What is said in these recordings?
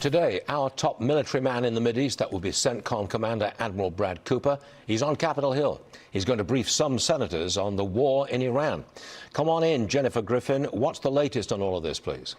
Today, our top military man in the Mideast, that will be CENTCOM Commander Admiral Brad Cooper. He's on Capitol Hill. He's going to brief some senators on the war in Iran. Come on in, Jennifer Griffin. What's the latest on all of this, please?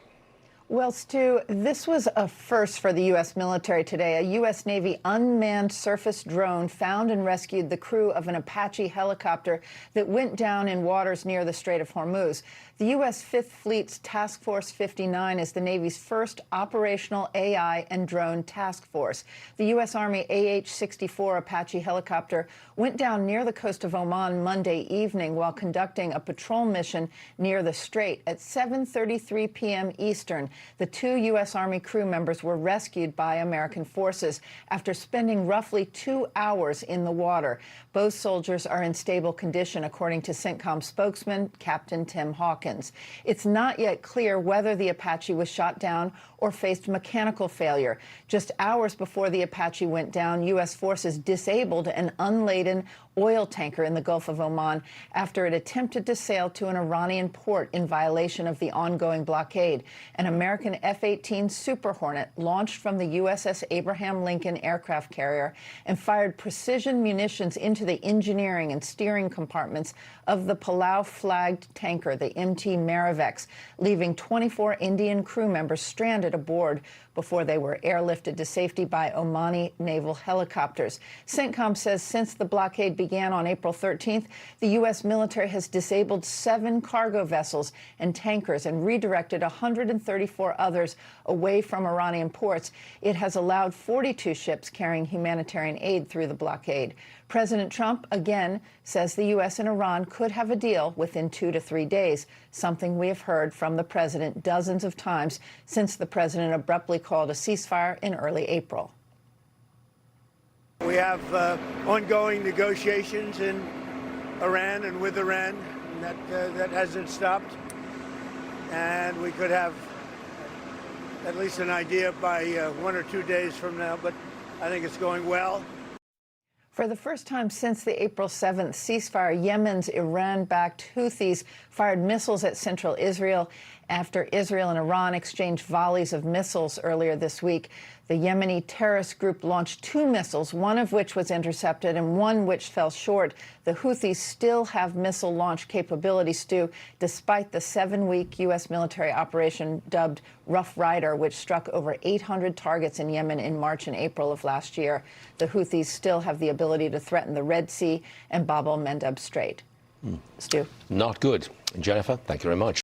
Well, Stu, this was a first for the U.S. military today. A U.S. Navy unmanned surface drone found and rescued the crew of an Apache helicopter that went down in waters near the Strait of Hormuz. The U.S. Fifth Fleet's Task Force 59 is the Navy's first operational AI and drone task force. The U.S. Army AH-64 Apache helicopter went down near the coast of Oman Monday evening while conducting a patrol mission near the strait. At 7:33 p.m. Eastern, the two U.S. Army crew members were rescued by American forces after spending roughly 2 hours in the water. Both soldiers are in stable condition, according to CENTCOM spokesman Captain Tim Hawkins. It's not yet clear whether the Apache was shot down or faced mechanical failure. Just hours before the Apache went down, U.S. forces disabled an unladen oil tanker in the Gulf of Oman after it attempted to sail to an Iranian port in violation of the ongoing blockade. An American F-18 Super Hornet launched from the USS Abraham Lincoln aircraft carrier and fired precision munitions into the engineering and steering compartments of the Palau-flagged tanker, the MT Marivex, leaving 24 Indian crew members stranded aboard before they were airlifted to safety by Omani naval helicopters. CENTCOM says since the blockade began on April 13th, the U.S. military has disabled 7 cargo vessels and tankers and redirected 134 others away from Iranian ports. It has allowed 42 ships carrying humanitarian aid through the blockade. President Trump, again, says the U.S. and Iran could have a deal within 2 to 3 days, something we have heard from the president dozens of times since the president abruptly called a ceasefire in early April. We have ongoing negotiations in Iran and with Iran, and that hasn't stopped. And we could have at least an idea by 1 or 2 days from now, but I think it's going well. For the first time since the April 7th ceasefire, Yemen's Iran-backed Houthis fired missiles at central Israel after Israel and Iran exchanged volleys of missiles earlier this week. The Yemeni terrorist group launched 2 missiles, one of which was intercepted and one which fell short. The Houthis still have missile launch capabilities, Stu, despite the 7-week U.S. military operation dubbed Rough Rider, which struck over 800 targets in Yemen in March and April of last year. The Houthis still have the ability to threaten the Red Sea and Bab el-Mandeb Strait. Stu? Not good. Jennifer, thank you very much.